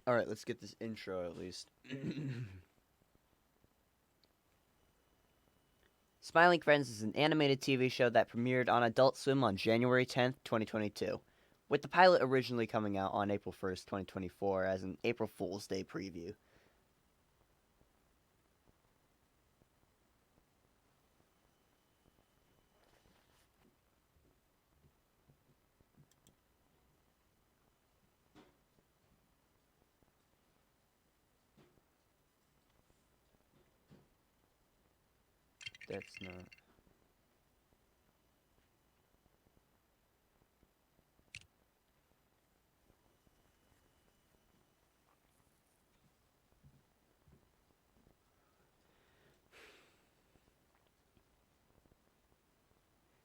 Alright, let's get this intro at least. Smiling Friends is an animated TV show that premiered on Adult Swim on January 10th, 2022, with the pilot originally coming out on April 1st, 2024 as an April Fool's Day preview. That's not...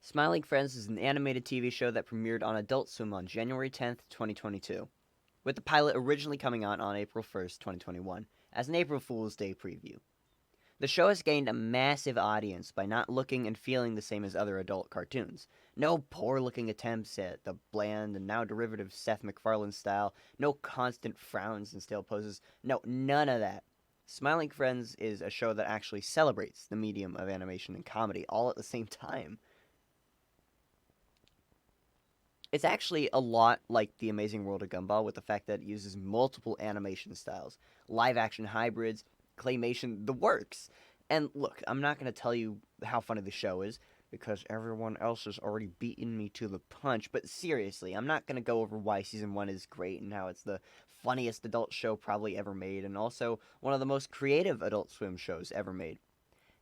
Smiling Friends is an animated TV show that premiered on Adult Swim on January 10th, 2022, with the pilot originally coming out on April 1st, 2021, as an April Fool's Day preview. The show has gained a massive audience by not looking and feeling the same as other adult cartoons. No poor-looking attempts at the bland and now derivative Seth MacFarlane style, no constant frowns and stale poses, no, none of that. Smiling Friends is a show that actually celebrates the medium of animation and comedy all at the same time. It's actually a lot like The Amazing World of Gumball, with the fact that it uses multiple animation styles, live-action hybrids, claymation, the works. And look, I'm not going to tell you how funny the show is, because everyone else has already beaten me to the punch, but seriously, I'm not going to go over why Season 1 is great and how it's the funniest adult show probably ever made, and also one of the most creative Adult Swim shows ever made.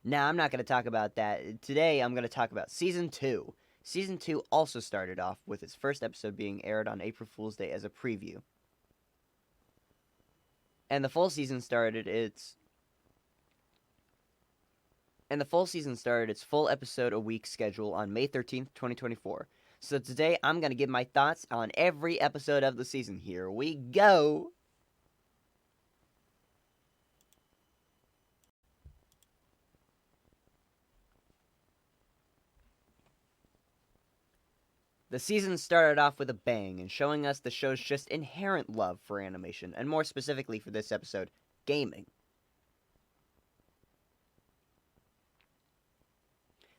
Now, I'm not going to talk about that. Today, I'm going to talk about Season 2. Season 2 also started off with its first episode being aired on April Fool's Day as a preview. And the full season started its full episode a week schedule on May 13th, 2024. So today I'm going to give my thoughts on every episode of the season. Here we go. The season started off with a bang and showing us the show's just inherent love for animation, and more specifically for this episode, gaming.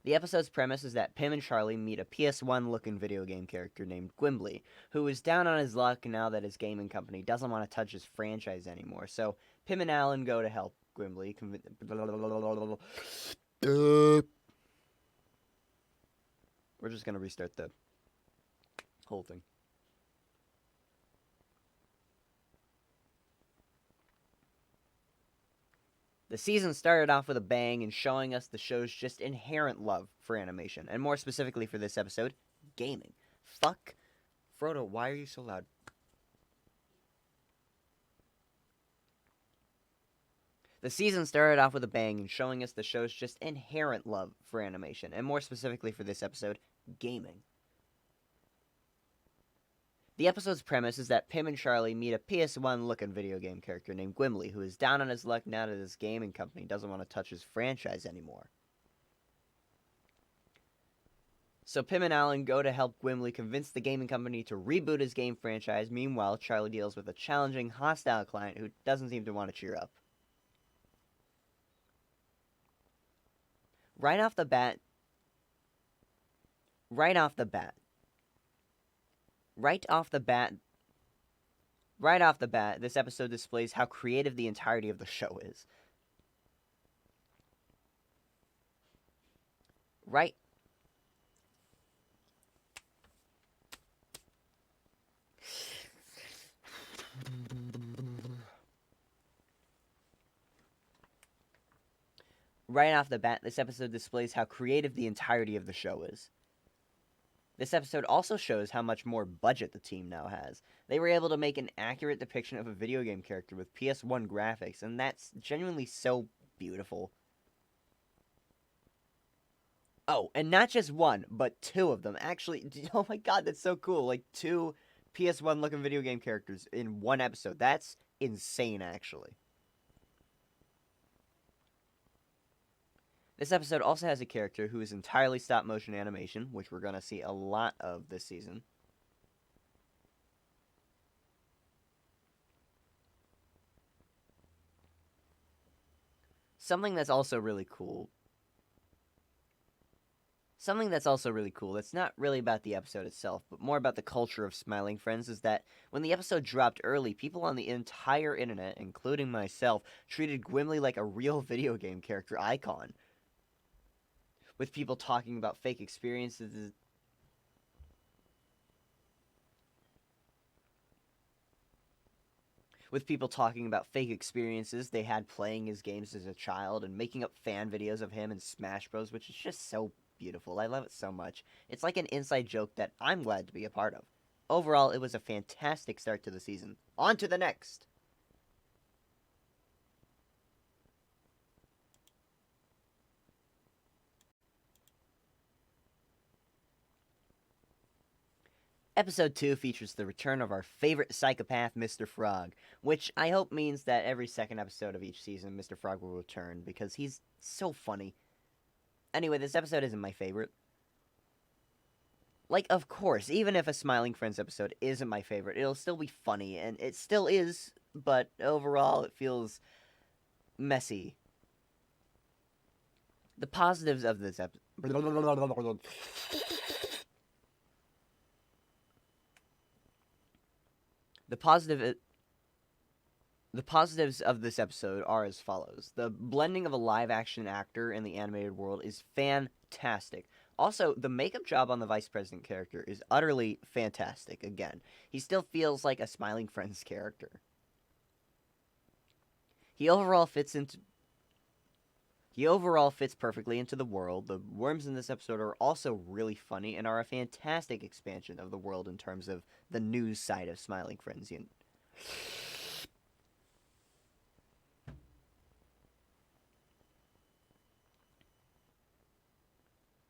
The episode's premise is that Pim and Charlie meet a PS1-looking video game character named Gwimbly, who is down on his luck now that his gaming company doesn't want to touch his franchise anymore. So Pim and Allan go to help Gwimbly. We're just going to restart the whole thing. The season started off with a bang and showing us the show's just inherent love for animation, and more specifically for this episode, gaming. Fuck. Frodo, why are you so loud? The season started off with a bang and showing us the show's just inherent love for animation, and more specifically for this episode, gaming. The episode's premise is that Pim and Charlie meet a PS1-looking video game character named Gwimbly, who is down on his luck now that his gaming company doesn't want to touch his franchise anymore. So Pim and Allan go to help Gwimbly convince the gaming company to reboot his game franchise. Meanwhile, Charlie deals with a challenging, hostile client who doesn't seem to want to cheer up. Right off the bat, this episode displays how creative the entirety of the show is. Right off the bat, this episode displays how creative the entirety of the show is. This episode also shows how much more budget the team now has. They were able to make an accurate depiction of a video game character with PS1 graphics, and that's genuinely so beautiful. Oh, and not just one, but two of them. Actually, oh my god, that's so cool. Like, two PS1-looking video game characters in one episode. That's insane, actually. This episode also has a character who is entirely stop-motion animation, which we're going to see a lot of this season. Something that's also really cool. Something that's also really cool, that's not really about the episode itself, but more about the culture of Smiling Friends, is that when the episode dropped early, people on the entire internet, including myself, treated Gimli like a real video game character icon. With people talking about fake experiences. With people talking about fake experiences they had playing his games as a child and making up fan videos of him in Smash Bros, which is just so beautiful. I love it so much. It's like an inside joke that I'm glad to be a part of. Overall, it was a fantastic start to the season. On to the next! Episode 2 features the return of our favorite psychopath, Mr. Frog, which I hope means that every second episode of each season, Mr. Frog will return, because he's so funny. Anyway, this episode isn't my favorite. Like, of course, even if a Smiling Friends episode isn't my favorite, it'll still be funny, and it still is, but overall, it feels messy. The positives of this episode. The positives of this episode are as follows. The blending of a live-action actor in the animated world is fantastic. Also, the makeup job on the Vice President character is utterly fantastic, again. He still feels like a Smiling Friends character. He overall fits perfectly into the world. The worms in this episode are also really funny and are a fantastic expansion of the world in terms of the news side of Smiling Friends.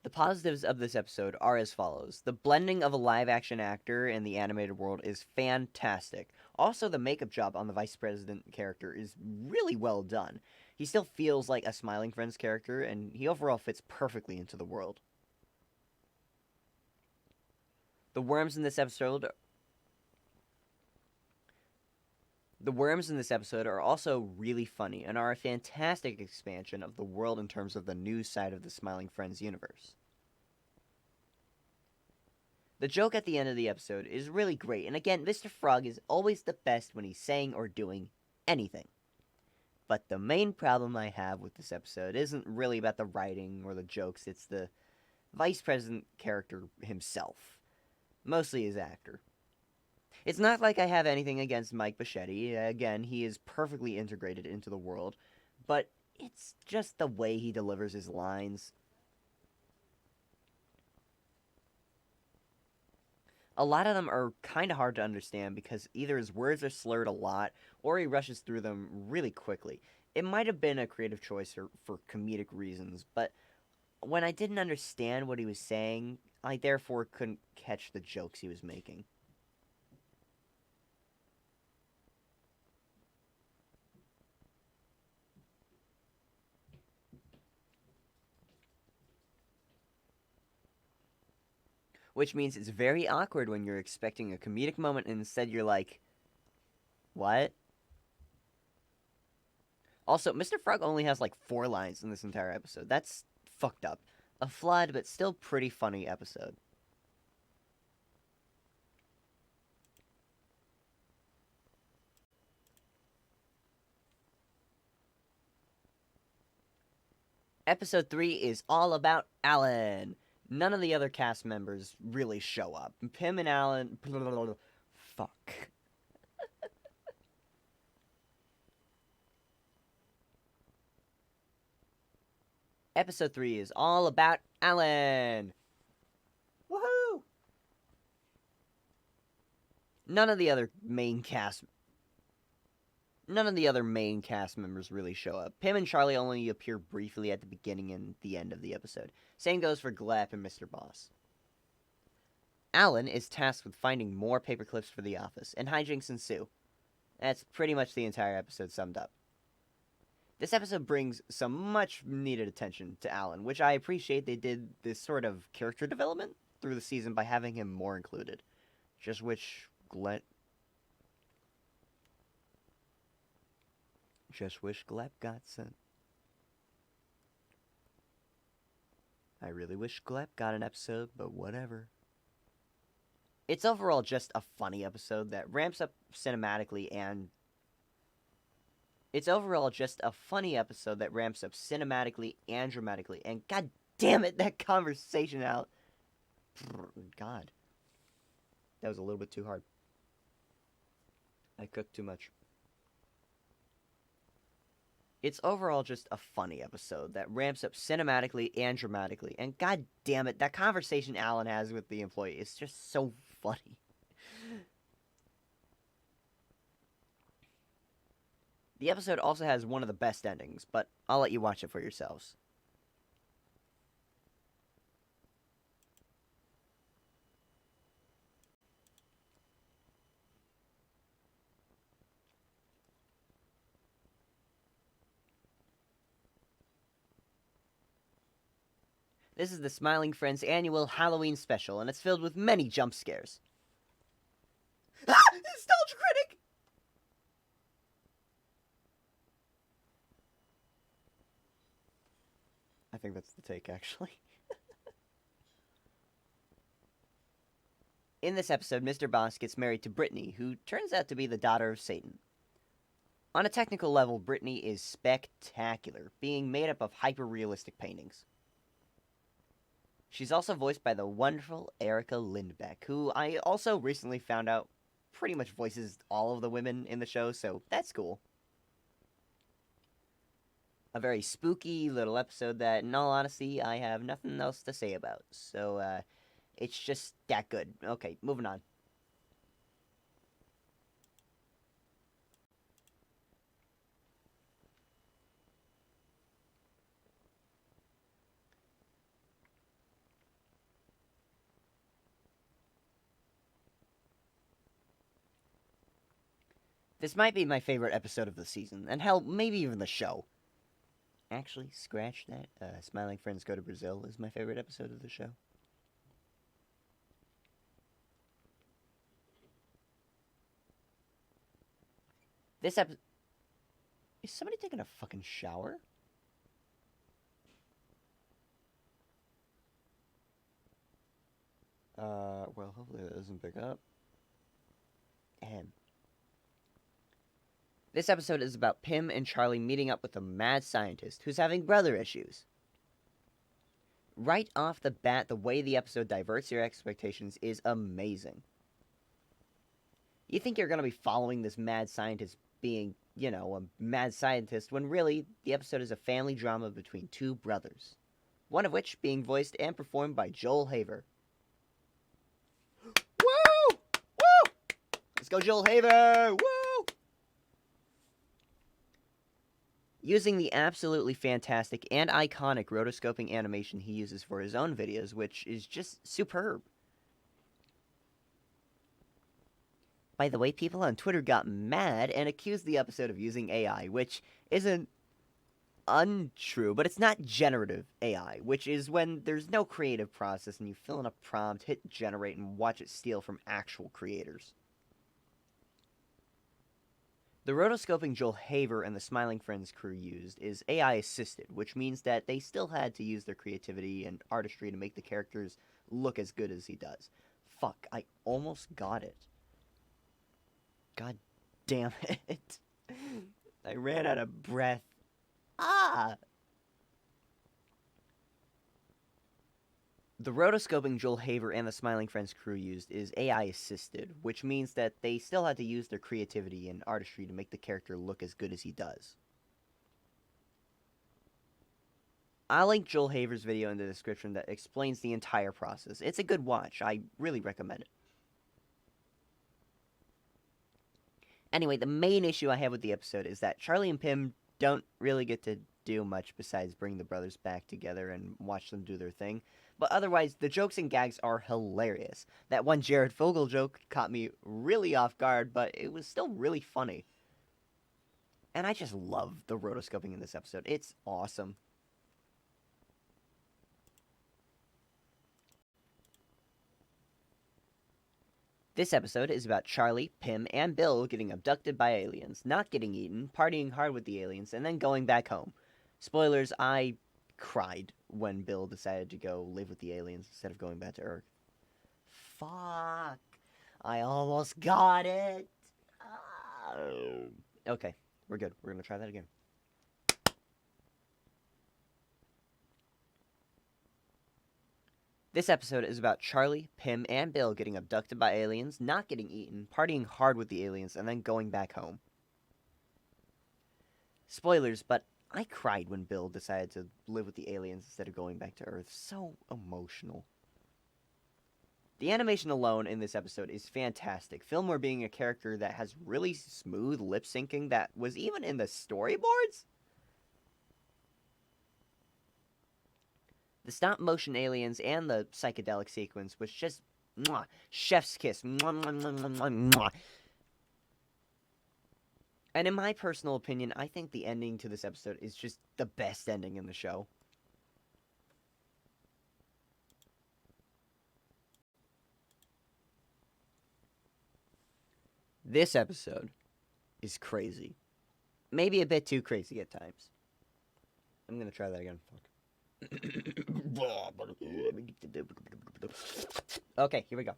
The positives of this episode are as follows. The blending of a live-action actor in the animated world is fantastic. Also, the makeup job on the Vice President character is really well done. He still feels like a Smiling Friends character, and he overall fits perfectly into the world. The worms in this episode are also really funny and are a fantastic expansion of the world in terms of the news side of the Smiling Friends universe. The joke at the end of the episode is really great, and again, Mr. Frog is always the best when he's saying or doing anything. But the main problem I have with this episode isn't really about the writing or the jokes, it's the Vice President character himself. Mostly his actor. It's not like I have anything against Mike Bichetti. Again, he is perfectly integrated into the world. But it's just the way he delivers his lines. A lot of them are kind of hard to understand because either his words are slurred a lot or he rushes through them really quickly. It might have been a creative choice for comedic reasons, but when I didn't understand what he was saying, I therefore couldn't catch the jokes he was making. Which means it's very awkward when you're expecting a comedic moment and instead you're like, what? Also, Mr. Frog only has like 4 lines in this entire episode. That's fucked up. A flawed but still pretty funny episode. Episode 3 is all about Allan. None of the other cast members really show up. Pim and Allan... Fuck. Episode 3 is all about Allan. Woohoo! None of the other main cast members really show up. Pim and Charlie only appear briefly at the beginning and the end of the episode. Same goes for Glep and Mr. Boss. Allan is tasked with finding more paperclips for the office, and hijinks ensue. That's pretty much the entire episode summed up. This episode brings some much needed attention to Allan, which I appreciate they did this sort of character development through the season by having him more included. Just wish Glep got sent. I really wish Glep got an episode, but whatever. It's overall just a funny episode that ramps up cinematically and... It's overall just a funny episode that ramps up cinematically and dramatically, and god damn it, that conversation out. God. That was a little bit too hard. I cooked too much. It's overall just a funny episode that ramps up cinematically and dramatically, and god damn it, that conversation Allan has with the employee is just so funny. The episode also has one of the best endings, but I'll let you watch it for yourselves. This is the Smiling Friends annual Halloween special, and it's filled with many jump scares. Ah! Nostalgia Critic! I think that's the take, actually. In this episode, Mr. Boss gets married to Brittany, who turns out to be the daughter of Satan. On a technical level, Brittany is spectacular, being made up of hyper-realistic paintings. She's also voiced by the wonderful Erica Lindbeck, who I also recently found out pretty much voices all of the women in the show, so that's cool. A very spooky little episode that, in all honesty, I have nothing else to say about, so, it's just that good. Okay, moving on. This might be my favorite episode of the season, and hell, maybe even the show. Actually, scratch that. Smiling Friends Go to Brazil is my favorite episode of the show. This episode... Is somebody taking a fucking shower? Well, hopefully that doesn't pick up. Ahem. This episode is about Pim and Charlie meeting up with a mad scientist who's having brother issues. Right off the bat, the way the episode diverts your expectations is amazing. You think you're going to be following this mad scientist being, you know, a mad scientist, when really, the episode is a family drama between two brothers. One of which being voiced and performed by Joel Haver. Woo! Woo! Let's go, Joel Haver! Woo! Using the absolutely fantastic and iconic rotoscoping animation he uses for his own videos, which is just superb. By the way, people on Twitter got mad and accused the episode of using AI, which isn't untrue, but it's not generative AI, which is when there's no creative process and you fill in a prompt, hit generate, and watch it steal from actual creators. The rotoscoping Joel Haver and the Smiling Friends crew used is AI assisted, which means that they still had to use their creativity and artistry to make the characters look as good as he does. Fuck, I almost got it. God damn it. I ran out of breath. Ah! The rotoscoping Joel Haver and the Smiling Friends crew used is AI assisted, which means that they still had to use their creativity and artistry to make the character look as good as he does. I'll link Joel Haver's video in the description that explains the entire process. It's a good watch. I really recommend it. Anyway, the main issue I have with the episode is that Charlie and Pim don't really get to do much besides bring the brothers back together and watch them do their thing. But otherwise, the jokes and gags are hilarious. That one Jared Fogle joke caught me really off guard, but it was still really funny. And I just love the rotoscoping in this episode. It's awesome. This episode is about Charlie, Pim, and Bill getting abducted by aliens, not getting eaten, partying hard with the aliens, and then going back home. Spoilers, I cried when Bill decided to go live with the aliens instead of going back to Earth. Fuck. I almost got it. Oh. Okay, we're good. We're gonna try that again. This episode is about Charlie, Pim, and Bill getting abducted by aliens, not getting eaten, partying hard with the aliens, and then going back home. Spoilers, but I cried when Bill decided to live with the aliens instead of going back to Earth. So emotional. The animation alone in this episode is fantastic. Fillmore being a character that has really smooth lip syncing that was even in the storyboards. The stop motion aliens and the psychedelic sequence was just mwah, chef's kiss. Mwah, mwah, mwah, mwah, mwah. And in my personal opinion, I think the ending to this episode is just the best ending in the show. This episode is crazy. Maybe a bit too crazy at times. I'm gonna try that again. Okay, here we go.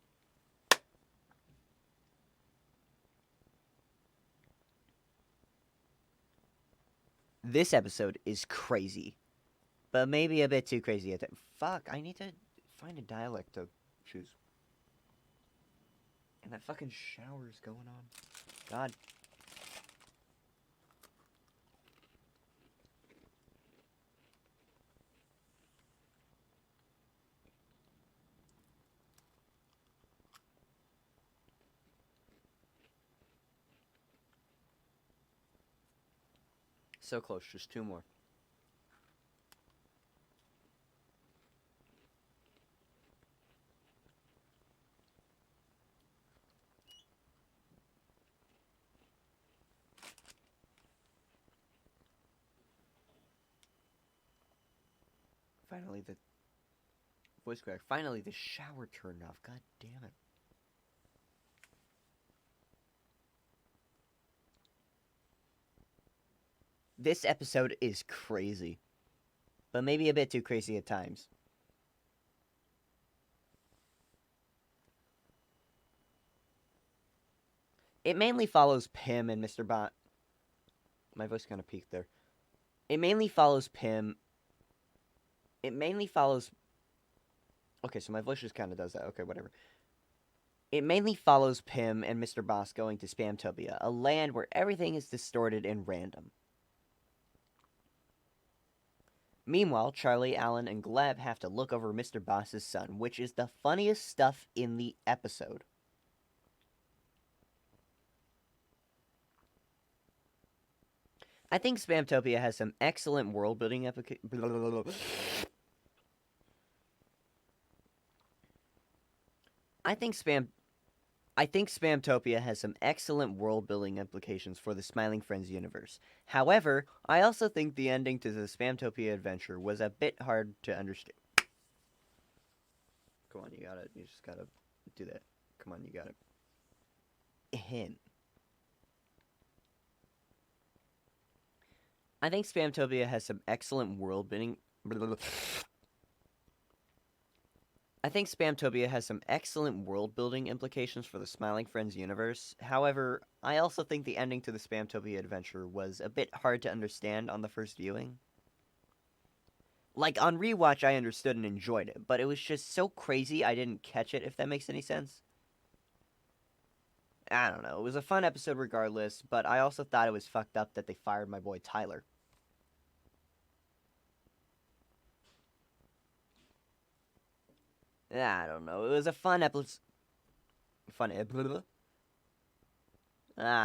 This episode is crazy, but maybe a bit too crazy at times. Fuck, I need to find a dialect to choose. And that fucking shower's going on. God. So close, just 2 more. Finally, the voice crack. Finally, the shower turned off. God damn it. This episode is crazy, but maybe a bit too crazy at times. It mainly follows Pim and Mr. Bot. My voice kind of peaked there. It mainly follows Pim. It mainly follows... Okay, so my voice just kind of does that. Okay, whatever. It mainly follows Pim and Mr. Boss going to Spamtopia, a land where everything is distorted and random. Meanwhile, Charlie, Allan, and Gleb have to look over Mr. Boss's son, which is the funniest stuff in the episode. I think Spamtopia has some excellent world-building I think Spamtopia has some excellent world-building implications for the Smiling Friends universe. However, I also think the ending to the Spamtopia adventure was a bit hard to understand. Come on, you just gotta do that. Come on, you got it. Hint. I think Spamtopia has some excellent world-building... I think Spamtopia has some excellent world-building implications for the Smiling Friends universe. However, I also think the ending to the Spamtopia adventure was a bit hard to understand on the first viewing. Like, on rewatch, I understood and enjoyed it, but it was just so crazy I didn't catch it, if that makes any sense. I don't know. It was a fun episode regardless, but I also thought it was fucked up that they fired my boy Tyler. I don't know. It was a fun episode. I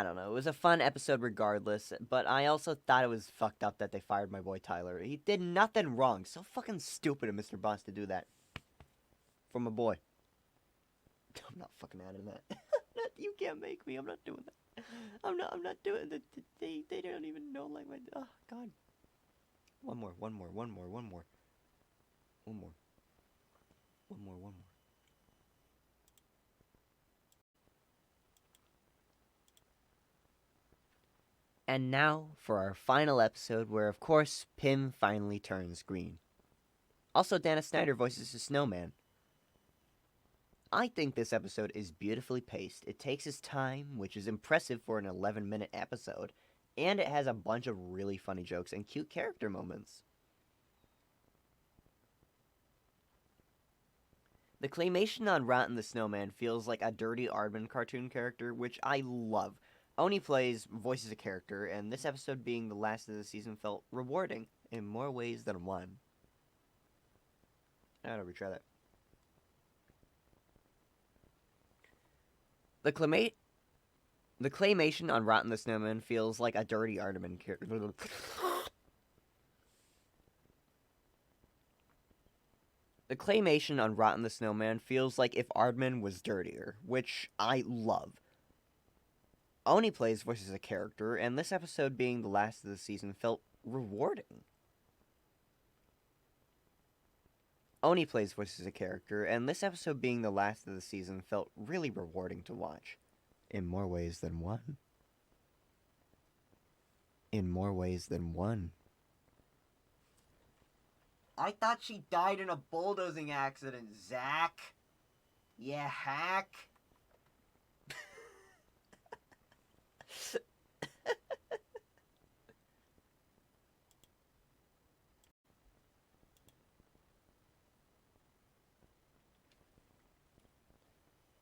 don't know. It was a fun episode regardless, but I also thought it was fucked up that they fired my boy Tyler. He did nothing wrong. So fucking stupid of Mr. Boss to do that. For my boy. I'm not fucking adding that. You can't make me. I'm not doing that. I'm not doing that. They don't even know like my... Oh, God. One more. And now for our final episode where, of course, Pim finally turns green. Also, Dana Snyder voices the snowman. I think this episode is beautifully paced. It takes its time, which is impressive for an 11-minute episode, and it has a bunch of really funny jokes and cute character moments. The claymation on Rotten the Snowman feels like a dirty Aardman cartoon character, which I love. Oni Plays voices a character, and this episode being the last of the season felt rewarding in more ways than one. I gotta retry that. The claymation on Rotten the Snowman feels like a dirty Aardman character. The claymation on Rotten the Snowman feels like if Aardman was dirtier, which I love. Oni Plays voices a character, and this episode being the last of the season felt rewarding. Oni Plays voices a character, and this episode being the last of the season felt really rewarding to watch. In more ways than one. In more ways than one. I thought she died in a bulldozing accident, Zach. Yeah, hack.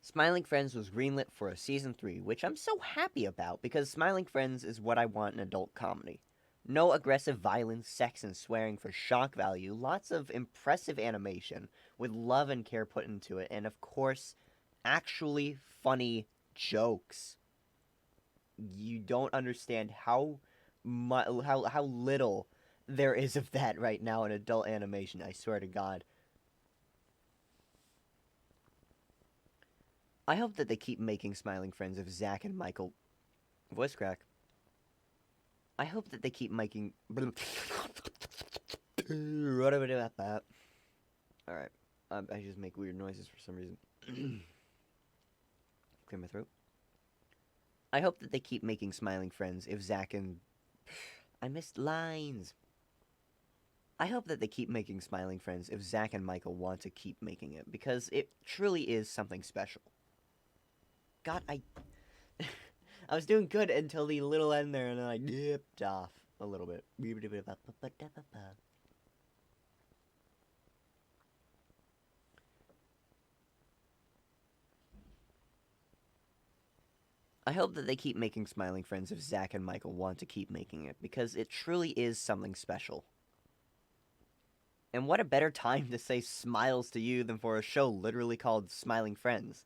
Smiling Friends was greenlit for a season 3, which I'm so happy about because Smiling Friends is what I want in adult comedy. No aggressive violence, sex, and swearing for shock value, lots of impressive animation with love and care put into it, and of course, actually funny jokes. You don't understand how little there is of that right now in adult animation, I swear to God. I hope that they keep making Smiling Friends of Zach and Michael. Voice crack. I hope that they keep making. Alright. I just make weird noises for some reason. Clear my throat. I hope that they keep making Smiling Friends if Zach and. I missed lines. I hope that they keep making Smiling Friends if Zach and Michael want to keep making it, because it truly is something special. God, I was doing good until the little end there, and then I dipped off a little bit. I hope that they keep making Smiling Friends if Zach and Michael want to keep making it, because it truly is something special. And what a better time to say smiles to you than for a show literally called Smiling Friends.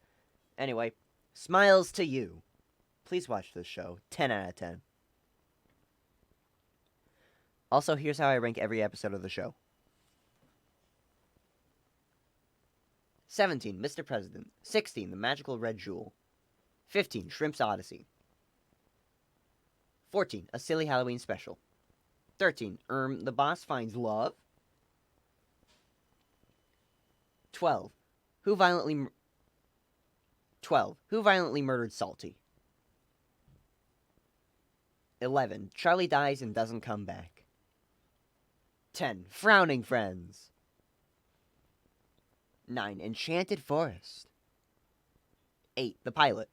Anyway, smiles to you. Please watch this show. 10 out of 10. Also, here's how I rank every episode of the show. 17, Mr. President. 16, The Magical Red Jewel. 15, Shrimp's Odyssey. 14, A Silly Halloween Special. 13, The Boss Finds Love. 12, Who Violently Murdered Salty. 11, Charlie Dies and Doesn't Come Back. 10, Frowning Friends. 9, Enchanted Forest. 8, The Pilot.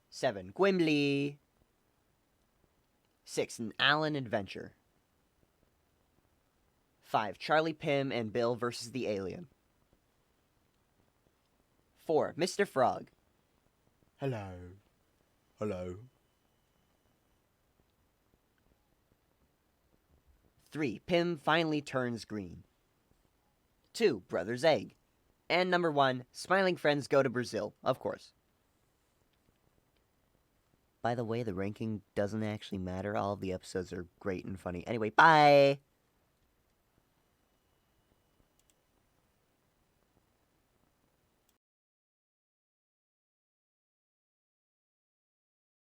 7, Gimli. 6, An Allan Adventure. 5, Charlie, Pym, and Bill versus the Alien. 4, Mr. Frog. Hello. Hello. 3, Pym finally turns green. 2, Brother's Egg. And number 1, Smiling Friends Go to Brazil, of course. By the way, the ranking doesn't actually matter. All of the episodes are great and funny. Anyway, bye!